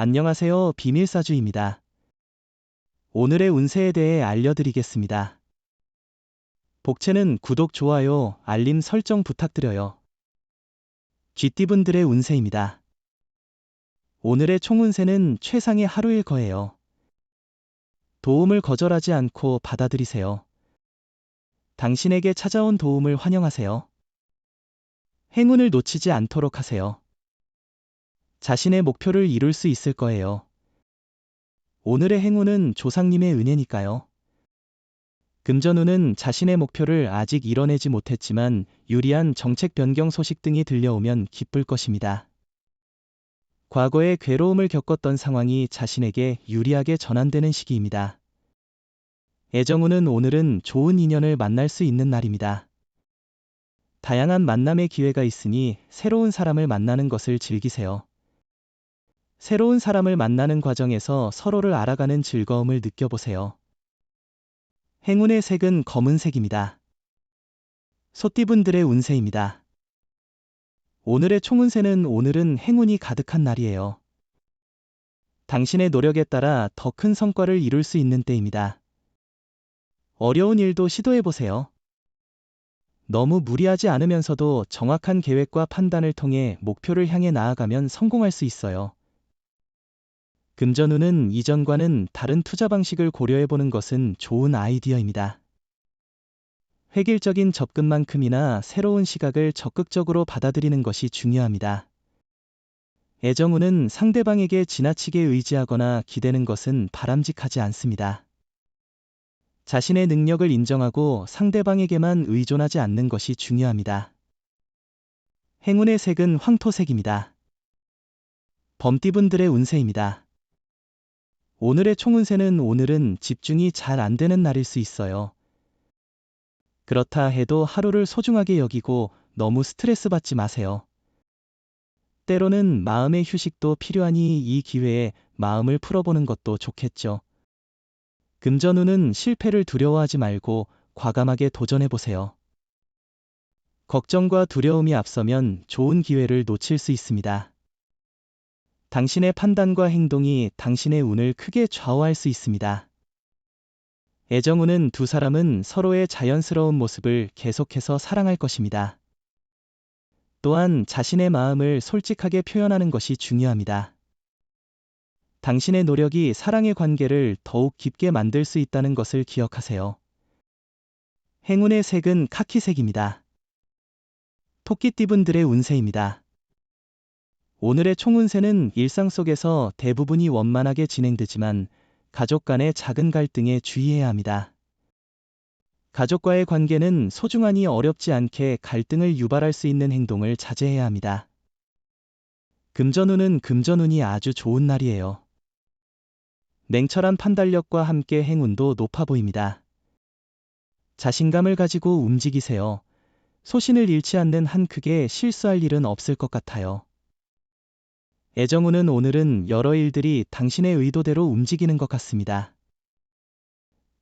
안녕하세요. 비밀사주입니다. 오늘의 운세에 대해 알려드리겠습니다. 복채는 구독, 좋아요, 알림 설정 부탁드려요. 쥐띠분들의 운세입니다. 오늘의 총운세는 최상의 하루일 거예요. 도움을 거절하지 않고 받아들이세요. 당신에게 찾아온 도움을 환영하세요. 행운을 놓치지 않도록 하세요. 자신의 목표를 이룰 수 있을 거예요. 오늘의 행운은 조상님의 은혜니까요. 금전운은 자신의 목표를 아직 이뤄내지 못했지만 유리한 정책 변경 소식 등이 들려오면 기쁠 것입니다. 과거에 괴로움을 겪었던 상황이 자신에게 유리하게 전환되는 시기입니다. 애정운은 오늘은 좋은 인연을 만날 수 있는 날입니다. 다양한 만남의 기회가 있으니 새로운 사람을 만나는 것을 즐기세요. 새로운 사람을 만나는 과정에서 서로를 알아가는 즐거움을 느껴보세요. 행운의 색은 검은색입니다. 소띠분들의 운세입니다. 오늘의 총운세는 오늘은 행운이 가득한 날이에요. 당신의 노력에 따라 더 큰 성과를 이룰 수 있는 때입니다. 어려운 일도 시도해보세요. 너무 무리하지 않으면서도 정확한 계획과 판단을 통해 목표를 향해 나아가면 성공할 수 있어요. 금전운은 이전과는 다른 투자 방식을 고려해보는 것은 좋은 아이디어입니다. 획일적인 접근만큼이나 새로운 시각을 적극적으로 받아들이는 것이 중요합니다. 애정운은 상대방에게 지나치게 의지하거나 기대는 것은 바람직하지 않습니다. 자신의 능력을 인정하고 상대방에게만 의존하지 않는 것이 중요합니다. 행운의 색은 황토색입니다. 범띠분들의 운세입니다. 오늘의 총운세는 오늘은 집중이 잘 안 되는 날일 수 있어요. 그렇다 해도 하루를 소중하게 여기고 너무 스트레스 받지 마세요. 때로는 마음의 휴식도 필요하니 이 기회에 마음을 풀어보는 것도 좋겠죠. 금전운은 실패를 두려워하지 말고 과감하게 도전해보세요. 걱정과 두려움이 앞서면 좋은 기회를 놓칠 수 있습니다. 당신의 판단과 행동이 당신의 운을 크게 좌우할 수 있습니다. 애정운은 두 사람은 서로의 자연스러운 모습을 계속해서 사랑할 것입니다. 또한 자신의 마음을 솔직하게 표현하는 것이 중요합니다. 당신의 노력이 사랑의 관계를 더욱 깊게 만들 수 있다는 것을 기억하세요. 행운의 색은 카키색입니다. 토끼띠분들의 운세입니다. 오늘의 총운세는 일상 속에서 대부분이 원만하게 진행되지만 가족 간의 작은 갈등에 주의해야 합니다. 가족과의 관계는 소중하니 어렵지 않게 갈등을 유발할 수 있는 행동을 자제해야 합니다. 금전운은 금전운이 아주 좋은 날이에요. 냉철한 판단력과 함께 행운도 높아 보입니다. 자신감을 가지고 움직이세요. 소신을 잃지 않는 한 크게 실수할 일은 없을 것 같아요. 애정운은 오늘은 여러 일들이 당신의 의도대로 움직이는 것 같습니다.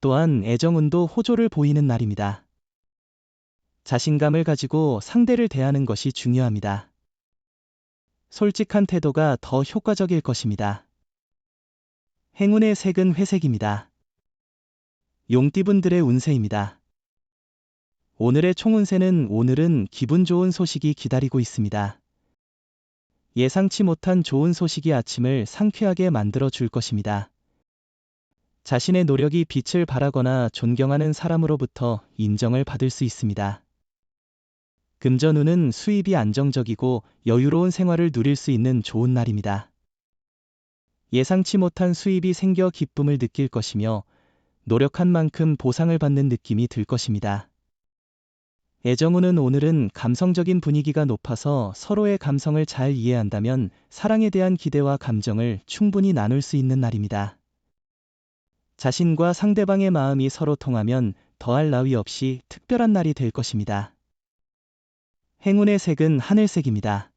또한 애정운도 호조를 보이는 날입니다. 자신감을 가지고 상대를 대하는 것이 중요합니다. 솔직한 태도가 더 효과적일 것입니다. 행운의 색은 회색입니다. 용띠분들의 운세입니다. 오늘의 총운세는 오늘은 기분 좋은 소식이 기다리고 있습니다. 예상치 못한 좋은 소식이 아침을 상쾌하게 만들어 줄 것입니다. 자신의 노력이 빛을 발하거나 존경하는 사람으로부터 인정을 받을 수 있습니다. 금전운은 수입이 안정적이고 여유로운 생활을 누릴 수 있는 좋은 날입니다. 예상치 못한 수입이 생겨 기쁨을 느낄 것이며 노력한 만큼 보상을 받는 느낌이 들 것입니다. 애정운은 오늘은 감성적인 분위기가 높아서 서로의 감성을 잘 이해한다면 사랑에 대한 기대와 감정을 충분히 나눌 수 있는 날입니다. 자신과 상대방의 마음이 서로 통하면 더할 나위 없이 특별한 날이 될 것입니다. 행운의 색은 하늘색입니다.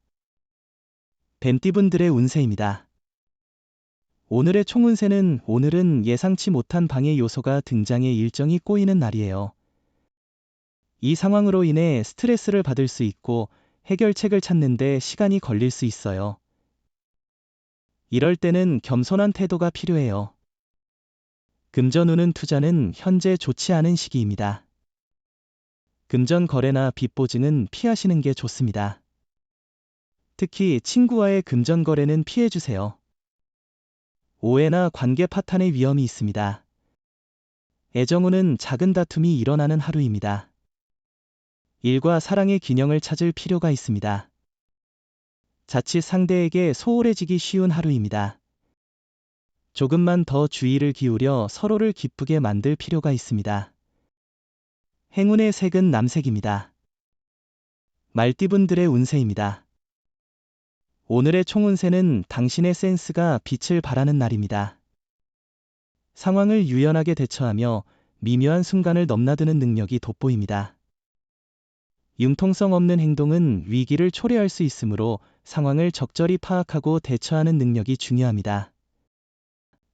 뱀띠분들의 운세입니다. 오늘의 총운세는 오늘은 예상치 못한 방해 요소가 등장해 일정이 꼬이는 날이에요. 이 상황으로 인해 스트레스를 받을 수 있고 해결책을 찾는데 시간이 걸릴 수 있어요. 이럴 때는 겸손한 태도가 필요해요. 금전운은 투자는 현재 좋지 않은 시기입니다. 금전 거래나 빚 보증은 피하시는 게 좋습니다. 특히 친구와의 금전 거래는 피해주세요. 오해나 관계 파탄의 위험이 있습니다. 애정운은 작은 다툼이 일어나는 하루입니다. 일과 사랑의 균형을 찾을 필요가 있습니다. 자칫 상대에게 소홀해지기 쉬운 하루입니다. 조금만 더 주의를 기울여 서로를 기쁘게 만들 필요가 있습니다. 행운의 색은 남색입니다. 말띠분들의 운세입니다. 오늘의 총운세는 당신의 센스가 빛을 발하는 날입니다. 상황을 유연하게 대처하며 미묘한 순간을 넘나드는 능력이 돋보입니다. 융통성 없는 행동은 위기를 초래할 수 있으므로 상황을 적절히 파악하고 대처하는 능력이 중요합니다.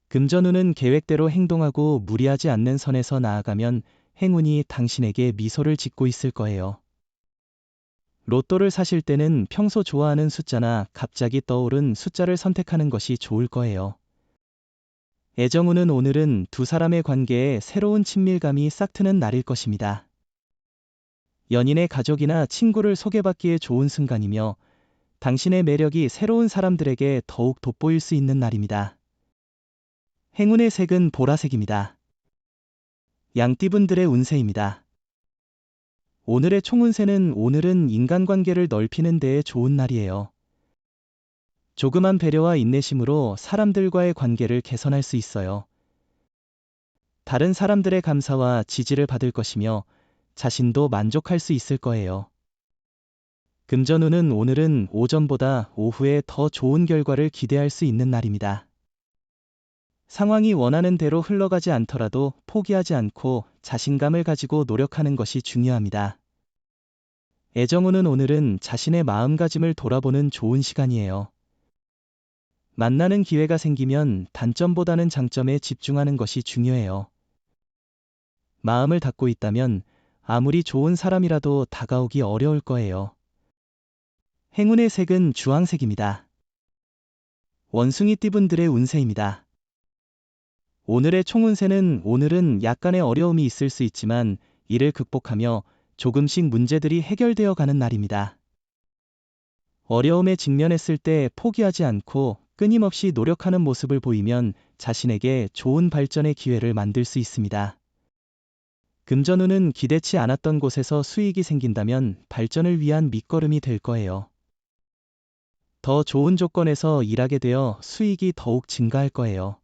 금전운은 계획대로 행동하고 무리하지 않는 선에서 나아가면 행운이 당신에게 미소를 짓고 있을 거예요. 로또를 사실 때는 평소 좋아하는 숫자나 갑자기 떠오른 숫자를 선택하는 것이 좋을 거예요. 애정운은 오늘은 두 사람의 관계에 새로운 친밀감이 싹트는 날일 것입니다. 연인의 가족이나 친구를 소개받기에 좋은 순간이며 당신의 매력이 새로운 사람들에게 더욱 돋보일 수 있는 날입니다. 행운의 색은 보라색입니다. 양띠분들의 운세입니다. 오늘의 총운세는 오늘은 인간관계를 넓히는 데에 좋은 날이에요. 조그만 배려와 인내심으로 사람들과의 관계를 개선할 수 있어요. 다른 사람들의 감사와 지지를 받을 것이며 자신도 만족할 수 있을 거예요. 금전운은 오늘은 오전보다 오후에 더 좋은 결과를 기대할 수 있는 날입니다. 상황이 원하는 대로 흘러가지 않더라도 포기하지 않고 자신감을 가지고 노력하는 것이 중요합니다. 애정운은 오늘은 자신의 마음가짐을 돌아보는 좋은 시간이에요. 만나는 기회가 생기면 단점보다는 장점에 집중하는 것이 중요해요. 마음을 닫고 있다면 아무리 좋은 사람이라도 다가오기 어려울 거예요. 행운의 색은 주황색입니다. 원숭이띠분들의 운세입니다. 오늘의 총운세는 오늘은 약간의 어려움이 있을 수 있지만 이를 극복하며 조금씩 문제들이 해결되어 가는 날입니다. 어려움에 직면했을 때 포기하지 않고 끊임없이 노력하는 모습을 보이면 자신에게 좋은 발전의 기회를 만들 수 있습니다. 금전운은 기대치 않았던 곳에서 수익이 생긴다면 발전을 위한 밑거름이 될 거예요. 더 좋은 조건에서 일하게 되어 수익이 더욱 증가할 거예요.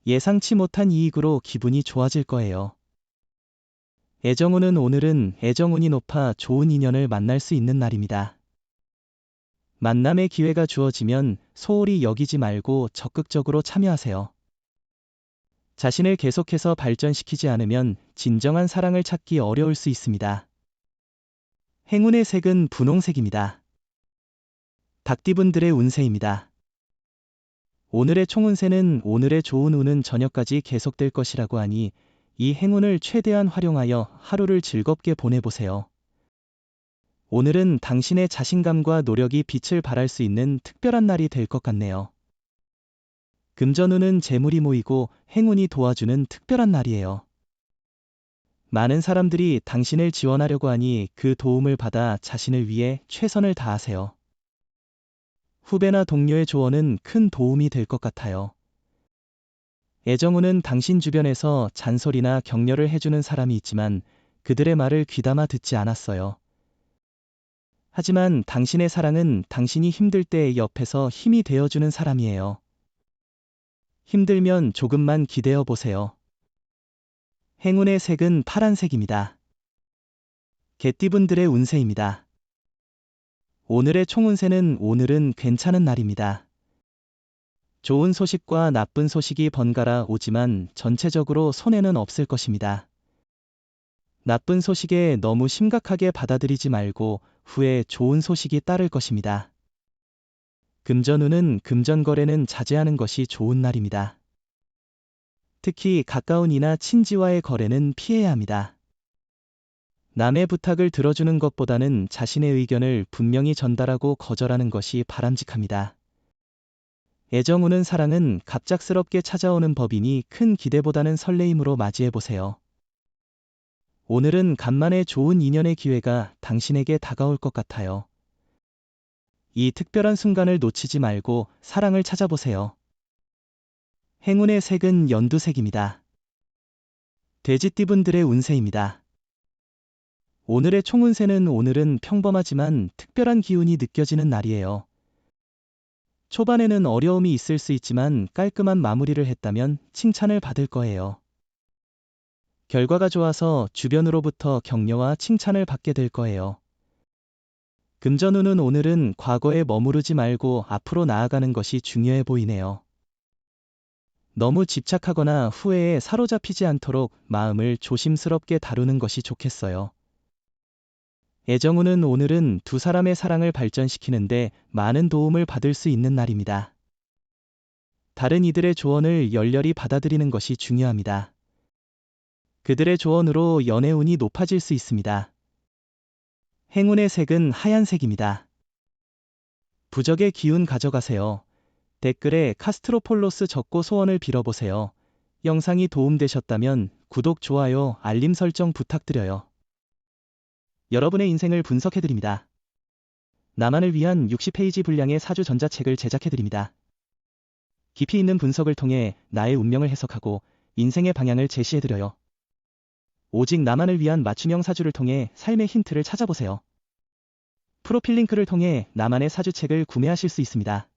예상치 못한 이익으로 기분이 좋아질 거예요. 애정운은 오늘은 애정운이 높아 좋은 인연을 만날 수 있는 날입니다. 만남의 기회가 주어지면 소홀히 여기지 말고 적극적으로 참여하세요. 자신을 계속해서 발전시키지 않으면 진정한 사랑을 찾기 어려울 수 있습니다. 행운의 색은 분홍색입니다. 닭띠분들의 운세입니다. 오늘의 총운세는 오늘의 좋은 운은 저녁까지 계속될 것이라고 하니 이 행운을 최대한 활용하여 하루를 즐겁게 보내보세요. 오늘은 당신의 자신감과 노력이 빛을 발할 수 있는 특별한 날이 될 것 같네요. 금전운은 재물이 모이고 행운이 도와주는 특별한 날이에요. 많은 사람들이 당신을 지원하려고 하니 그 도움을 받아 자신을 위해 최선을 다하세요. 후배나 동료의 조언은 큰 도움이 될 것 같아요. 애정운은 당신 주변에서 잔소리나 격려를 해주는 사람이 있지만 그들의 말을 귀담아 듣지 않았어요. 하지만 당신의 사랑은 당신이 힘들 때 옆에서 힘이 되어주는 사람이에요. 힘들면 조금만 기대어 보세요. 행운의 색은 파란색입니다. 개띠분들의 운세입니다. 오늘의 총운세는 오늘은 괜찮은 날입니다. 좋은 소식과 나쁜 소식이 번갈아 오지만 전체적으로 손해는 없을 것입니다. 나쁜 소식에 너무 심각하게 받아들이지 말고 후에 좋은 소식이 따를 것입니다. 금전운은 금전 거래는 자제하는 것이 좋은 날입니다. 특히 가까운 이나 친지와의 거래는 피해야 합니다. 남의 부탁을 들어주는 것보다는 자신의 의견을 분명히 전달하고 거절하는 것이 바람직합니다. 애정 우는 사랑은 갑작스럽게 찾아오는 법이니 큰 기대보다는 설레임으로 맞이해보세요. 오늘은 간만에 좋은 인연의 기회가 당신에게 다가올 것 같아요. 이 특별한 순간을 놓치지 말고 사랑을 찾아보세요. 행운의 색은 연두색입니다. 돼지띠분들의 운세입니다. 오늘의 총운세는 오늘은 평범하지만 특별한 기운이 느껴지는 날이에요. 초반에는 어려움이 있을 수 있지만 깔끔한 마무리를 했다면 칭찬을 받을 거예요. 결과가 좋아서 주변으로부터 격려와 칭찬을 받게 될 거예요. 금전운은 오늘은 과거에 머무르지 말고 앞으로 나아가는 것이 중요해 보이네요. 너무 집착하거나 후회에 사로잡히지 않도록 마음을 조심스럽게 다루는 것이 좋겠어요. 애정운은 오늘은 두 사람의 사랑을 발전시키는데 많은 도움을 받을 수 있는 날입니다. 다른 이들의 조언을 열렬히 받아들이는 것이 중요합니다. 그들의 조언으로 연애운이 높아질 수 있습니다. 행운의 색은 하얀색입니다. 부적의 기운 가져가세요. 댓글에 카스트로폴로스 적고 소원을 빌어보세요. 영상이 도움되셨다면 구독, 좋아요, 알림 설정 부탁드려요. 여러분의 인생을 분석해드립니다. 나만을 위한 60페이지 분량의 사주 전자책을 제작해드립니다. 깊이 있는 분석을 통해 나의 운명을 해석하고 인생의 방향을 제시해드려요. 오직 나만을 위한 맞춤형 사주를 통해 삶의 힌트를 찾아보세요. 프로필 링크를 통해 나만의 사주책을 구매하실 수 있습니다.